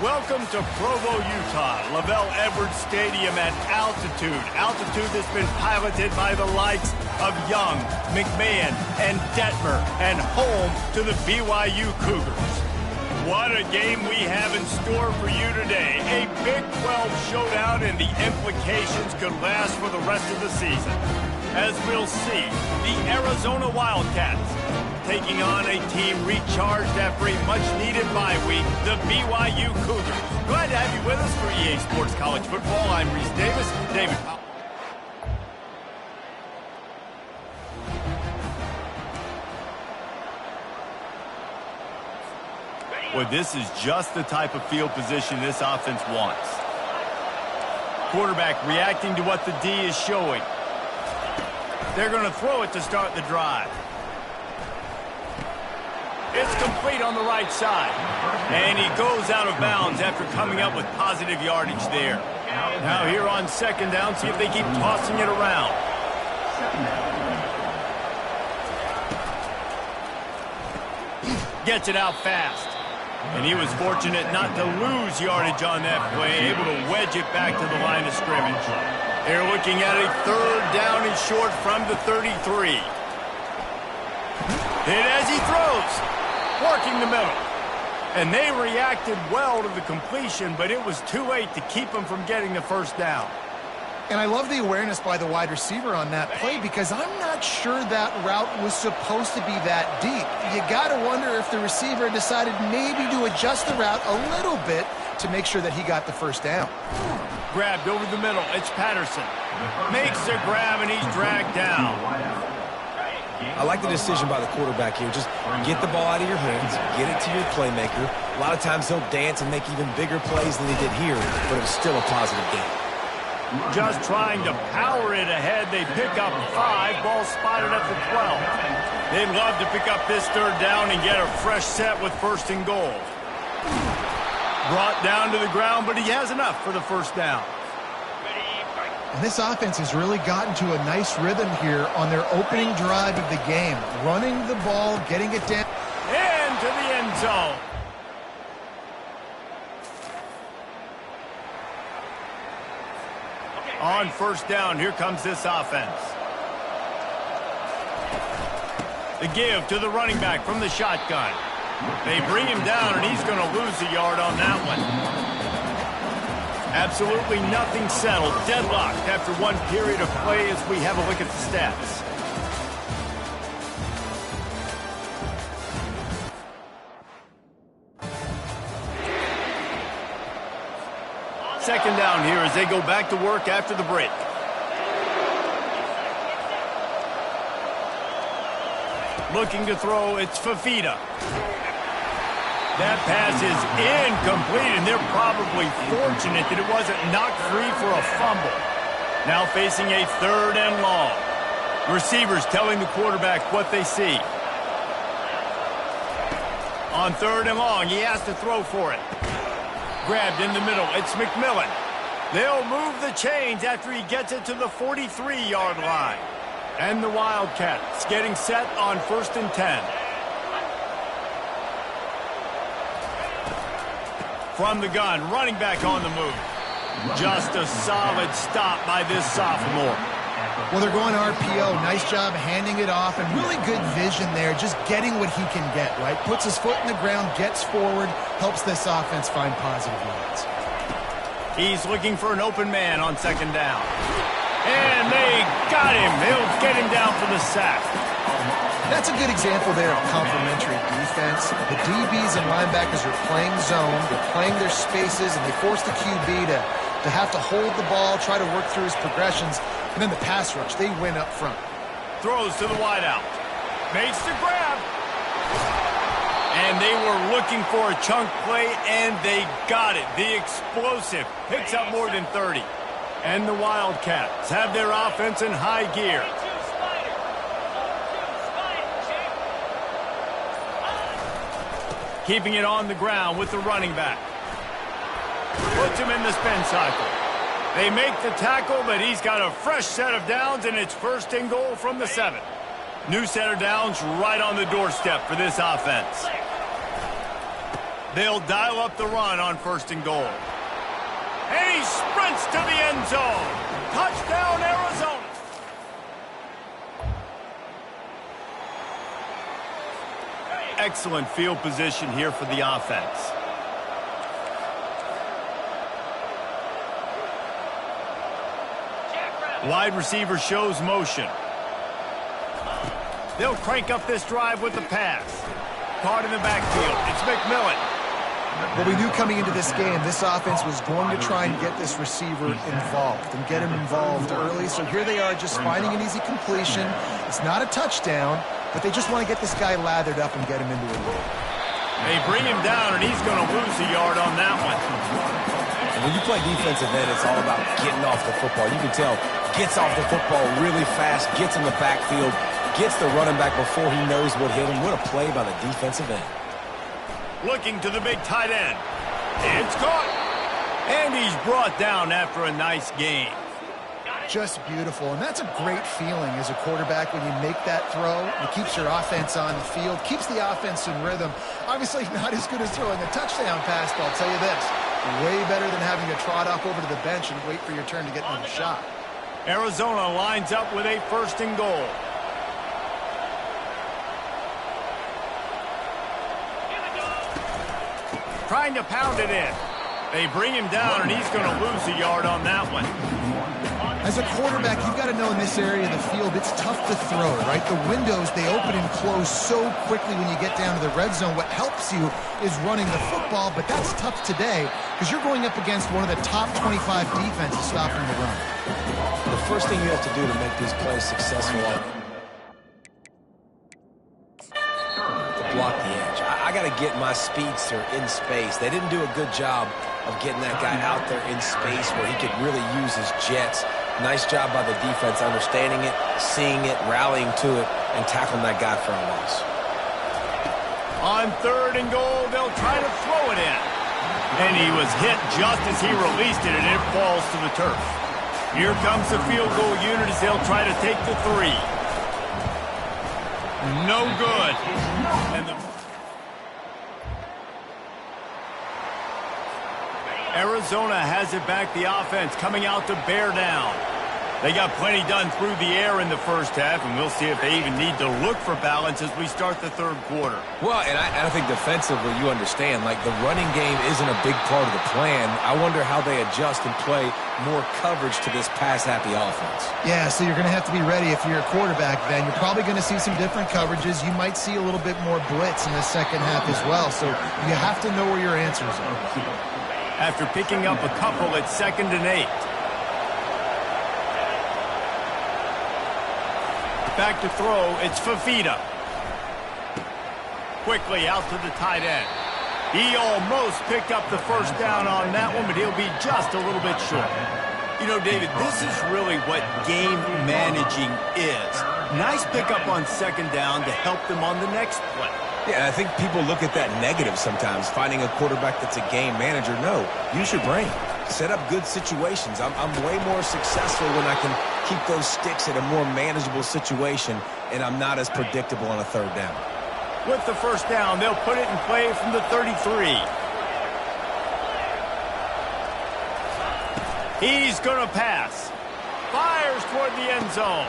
Welcome to Provo, Utah, Lavelle Edwards Stadium at altitude. Altitude that's been piloted by the likes of Young, McMahon, and Detmer, and home to the BYU Cougars. What a game we have in store for you today. A Big 12 showdown, and the implications could last for the rest of the season. As we'll see, the Arizona Wildcats taking on a team recharged after a much-needed bye week, the BYU Cougars. Glad to have you with us for EA Sports College Football. I'm Reese Davis. David Powell. Well, this is just the type of field position this offense wants. Quarterback reacting to what the D is showing. They're going to throw it to start the drive. It's complete on the right side. And he goes out of bounds after coming up with positive yardage there. Now here on second down, see if they keep tossing it around. Gets it out fast. And he was fortunate not to lose yardage on that play, able to wedge it back to the line of scrimmage. They're looking at a third down and short from the 33. Hit as he throws. Working the middle. And they reacted well to the completion, but it was too late to keep them from getting the first down. And I love the awareness by the wide receiver on that play, because I'm not sure that route was supposed to be that deep. You got to wonder if the receiver decided maybe to adjust the route a little bit to make sure that he got the first down. Grabbed over the middle. It's Patterson. Makes the grab, and he's dragged down. I like the decision by the quarterback here. Just get the ball out of your hands, get it to your playmaker. A lot of times he'll dance and make even bigger plays than he did here, but it was still a positive game. Just trying to power it ahead. They pick up 5. Ball spotted at the 12. They'd love to pick up this third down and get a fresh set with first and goal. Brought down to the ground, but he has enough for the first down. And this offense has really gotten to a nice rhythm here on their opening drive of the game. Running the ball, getting it down. Into the end zone. On first down, here comes this offense. The give to the running back from the shotgun. They bring him down, and he's going to lose a yard on that one. Absolutely nothing settled. Deadlocked after one period of play as we have a look at the stats. Second down here as they go back to work after the break. Looking to throw, it's Fafita. That pass is incomplete, and they're probably fortunate that it wasn't knocked free for a fumble. Now facing a third and long. Receivers telling the quarterback what they see. On third and long, he has to throw for it. Grabbed in the middle, it's McMillan. They'll move the chains after he gets it to the 43-yard line. And the Wildcats getting set on first and 10. From the gun, running back on the move. Just a solid stop by this sophomore. Well, they're going RPO. Nice job handing it off, and really good vision there, just getting what he can get, right? Puts his foot in the ground, gets forward, helps this offense find positive yards. He's looking for an open man on second down. And they got him. They'll get him down for the sack. That's a good example there of complementary defense. The DBs and linebackers are playing zone, they're playing their spaces, and they force the QB to have to hold the ball, try to work through his progressions, and then the pass rush, they win up front. Throws to the wideout. Makes the grab. And they were looking for a chunk play, and they got it. The explosive picks up more than 30. And the Wildcats have their offense in high gear. Keeping it on the ground with the running back. Puts him in the spin cycle. They make the tackle, but he's got a fresh set of downs, and it's first and goal from the 7. New set of downs right on the doorstep for this offense. They'll dial up the run on 1st and goal. And he sprints to the end zone. Touchdown, Arizona. Excellent field position here for the offense. Wide receiver shows motion. They'll crank up this drive with the pass. Caught in the backfield. It's McMillan. Well, we knew coming into this game, this offense was going to try and get this receiver involved and get him involved early. So here they are just finding an easy completion. It's not a touchdown, but they just want to get this guy lathered up and get him into a lead. They bring him down, and he's going to lose a yard on that one. And when you play defensive end, it's all about getting off the football. You can tell, gets off the football really fast, gets in the backfield, gets the running back before he knows what hit him. What a play by the defensive end. Looking to the big tight end. It's caught. And he's brought down after a nice gain. Just beautiful, and that's a great feeling as a quarterback when you make that throw. It keeps your offense on the field, keeps the offense in rhythm. Obviously not as good as throwing a touchdown pass, but I'll tell you this, way better than having to trot off over to the bench and wait for your turn to get another shot. Arizona lines up with a 1st and goal. Trying to pound it in. They bring him down, and he's going to lose a yard on that one. As a quarterback, you've got to know in this area of the field, it's tough to throw, right? The windows, they open and close so quickly when you get down to the red zone. What helps you is running the football, but that's tough today because you're going up against one of the top 25 defenses stopping the run. The first thing you have to do to make these plays successful is to block the edge. I got to get my speedster in space. They didn't do a good job of getting that guy out there in space where he could really use his jets. Nice job by the defense understanding it, seeing it, rallying to it, and tackling that guy for a loss. On 3rd and goal, they'll try to throw it in. And he was hit just as he released it, and it falls to the turf. Here comes the field goal unit as they'll try to take the 3. No good. And Arizona has it back, the offense coming out to bear down. They got plenty done through the air in the first half, and we'll see if they even need to look for balance as we start the 3rd quarter. Well, and I think defensively you understand, like the running game isn't a big part of the plan. I wonder how they adjust and play more coverage to this pass-happy offense. Yeah, so you're going to have to be ready if you're a quarterback then. You're probably going to see some different coverages. You might see a little bit more blitz in the second half as well, so you have to know where your answers are. After picking up a couple at 2nd and 8. Back to throw, it's Fafita. Quickly out to the tight end. He almost picked up the 1st down on that one, but he'll be just a little bit short. You know, David, this is really what game managing is. Nice pickup on 2nd down to help them on the next play. Yeah, I think people look at that negative sometimes, finding a quarterback that's a game manager. No, use your brain. Set up good situations. I'm way more successful when I can keep those sticks at a more manageable situation, and I'm not as predictable on a 3rd down. With the 1st down, they'll put it in play from the 33. He's going to pass. Fires toward the end zone.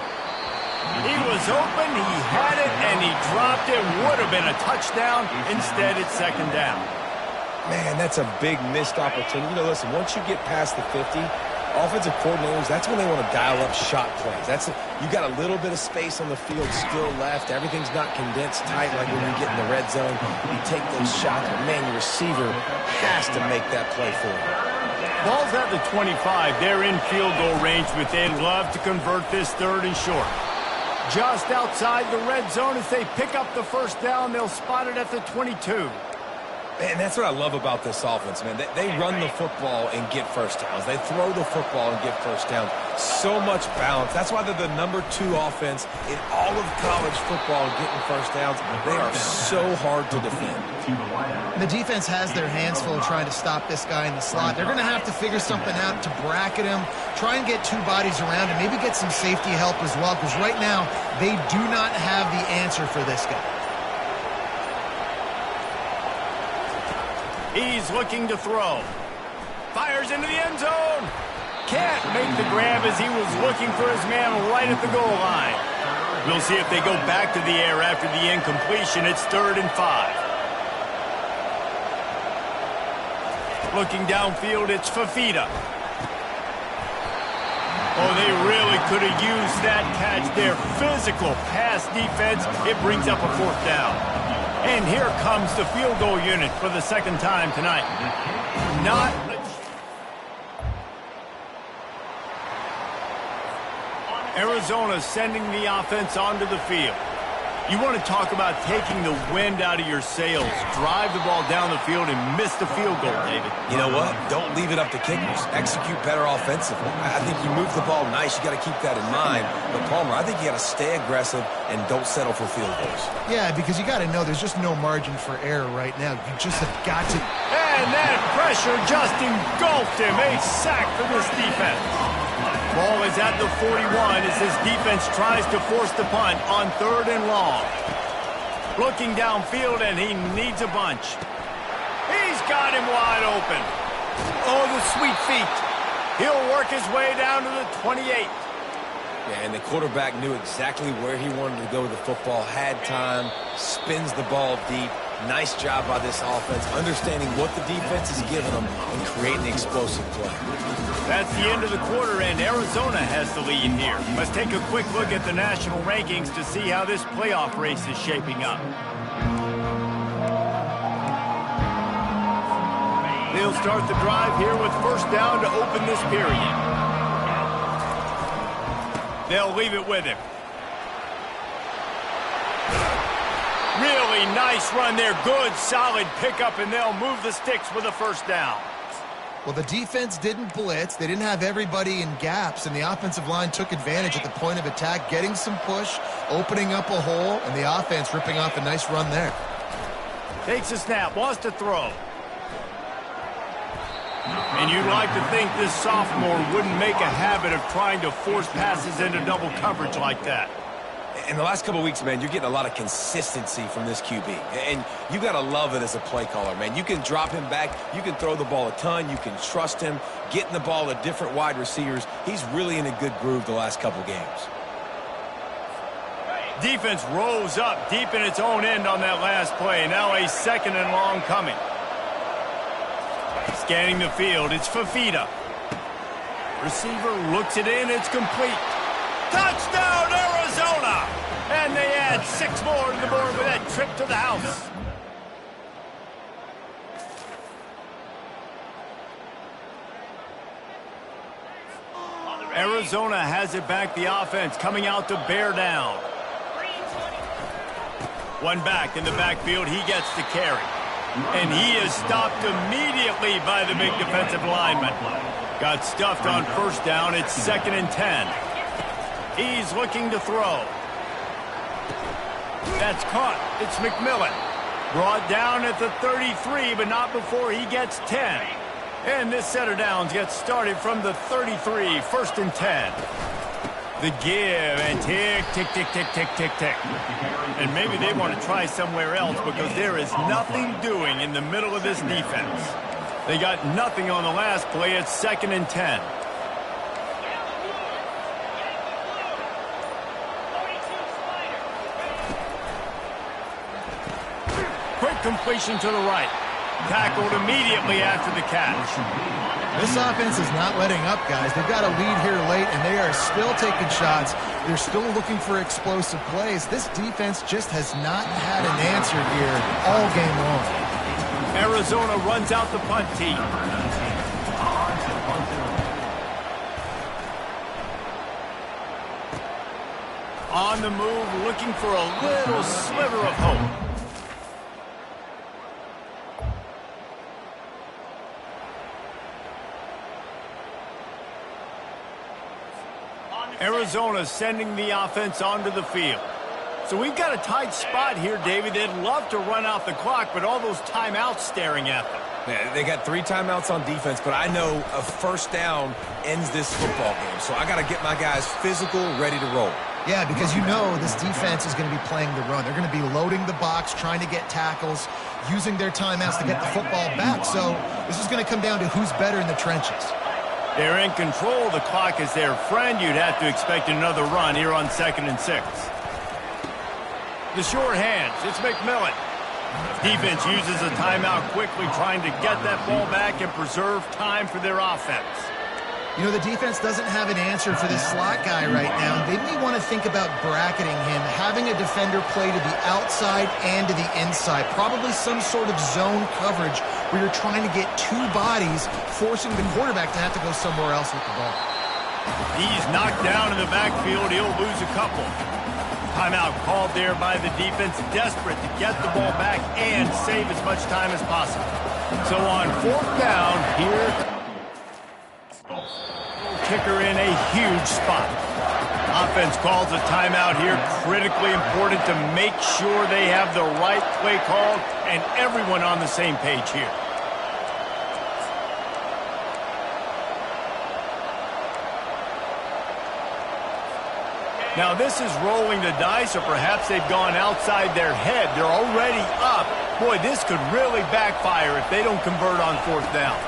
He was open, he had it, and he dropped it. Would have been a touchdown. Instead, it's 2nd down. Man, that's a big missed opportunity. You know, listen, once you get past the 50, offensive coordinators, that's when they want to dial up shot plays. You got a little bit of space on the field still left. Everything's not condensed tight like when you get in the red zone. You take those shots, but man, your receiver has to make that play for you. Ball's at the 25. They're in field goal range, but they'd love to convert this 3rd and short. Just outside the red zone as they pick up the 1st down. They'll spot it at the 22. Man, that's what I love about this offense, man. They run the football and get 1st downs. They throw the football and get 1st downs. So much balance. That's why they're the #2 offense in all of college football getting 1st downs. They are so hard to defend. The defense has their hands full trying to stop this guy in the slot. They're going to have to figure something out to bracket him, try and get 2 bodies around him, maybe get some safety help as well, because right now they do not have the answer for this guy. He's looking to throw. Fires into the end zone. Can't make the grab as he was looking for his man right at the goal line. We'll see if they go back to the air after the incompletion. It's 3rd and 5. Looking downfield, it's Fafita. Oh, they really could have used that catch there. Physical pass defense. It brings up a 4th down. And here comes the field goal unit for the 2nd time tonight. Arizona sending the offense onto the field. You want to talk about taking the wind out of your sails. Drive the ball down the field and miss the field goal, David. You know what? Don't leave it up to kickers. Execute better offensively. I think you move the ball nice. You got to keep that in mind. But, Palmer, I think you got to stay aggressive and don't settle for field goals. Yeah, because you got to know there's just no margin for error right now. You just have got to. And that pressure just engulfed him. A sack for this defense. Ball is at the 41 as his defense tries to force the punt on 3rd and long. Looking downfield, and he needs a bunch. He's got him wide open. Oh, the sweet feet. He'll work his way down to the 28. Yeah, and the quarterback knew exactly where he wanted to go with the football, had time, spins the ball deep. Nice job by this offense, understanding what the defense is giving them and creating explosive play. That's the end of the quarter, and Arizona has the lead here. Let's take a quick look at the national rankings to see how this playoff race is shaping up. They'll start the drive here with 1st down to open this period. They'll leave it with him. Really nice run there. Good, solid pickup, and they'll move the sticks with a 1st down. Well, the defense didn't blitz. They didn't have everybody in gaps, and the offensive line took advantage at the point of attack, getting some push, opening up a hole, and the offense ripping off a nice run there. Takes a snap, wants to throw. And you'd like to think this sophomore wouldn't make a habit of trying to force passes into double coverage like that. In the last couple of weeks, man, you're getting a lot of consistency from this QB. And you got to love it as a play caller, man. You can drop him back. You can throw the ball a ton. You can trust him, getting the ball to different wide receivers. He's really in a good groove the last couple games. Defense rose up deep in its own end on that last play. Now a 2nd and long coming. Scanning the field, it's Fafita. Receiver looks it in, it's complete. Touchdown, Arizona! And they add 6 more to the board with that trip to the house. Arizona has it back, the offense coming out to bear down. One back in the backfield, he gets the carry. And he is stopped immediately by the big defensive lineman. Got stuffed on 1st down, it's 2nd and 10. He's looking to throw. That's caught. It's McMillan. Brought down at the 33, but not before he gets 10. And this set of downs gets started from the 33, 1st and 10. The give and tick, tick, tick, tick, tick, tick, tick. And maybe they want to try somewhere else because there is nothing doing in the middle of this defense. They got nothing on the last play. It's 2nd and 10. Quick completion to the right. Tackled immediately after the catch. This offense is not letting up, guys. They've got a lead here late, and they are still taking shots. They're still looking for explosive plays. This defense just has not had an answer here all game long. Arizona runs out the punt team. On the move, looking for a little sliver of hope. Arizona sending the offense onto the field. So we've got a tight spot here, David. They'd love to run out the clock, but all those timeouts staring at them. Yeah, they got 3 timeouts on defense, but I know a 1st down ends this football game. So I got to get my guys physical, ready to roll. Yeah, because you know this defense is going to be playing the run. They're going to be loading the box, trying to get tackles, using their timeouts to get the football back. So this is going to come down to who's better in the trenches. They're in control. The clock is their friend. You'd have to expect another run here on 2nd and 6. The short hands. It's McMillan. Defense uses a timeout quickly, trying to get that ball back and preserve time for their offense. You know, the defense doesn't have an answer for this slot guy right now. They may want to think about bracketing him, having a defender play to the outside and to the inside. Probably some sort of zone coverage where you're trying to get two bodies, forcing the quarterback to have to go somewhere else with the ball. He's knocked down in the backfield. He'll lose a couple. Timeout called there by the defense, desperate to get the ball back and save as much time as possible. So on 4th down, here kicker in a huge spot. Offense calls a timeout here. Critically important to make sure they have the right play called and everyone on the same page here. Now this is rolling the dice, or perhaps they've gone outside their head. They're already up. Boy, this could really backfire if they don't convert on 4th down.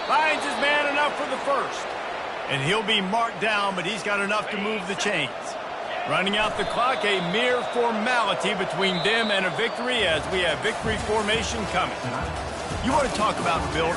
Finds his man enough for the first. And he'll be marked down, but he's got enough to move the chains. Running out the clock, a mere formality between them and a victory as we have victory formation coming. You want to talk about building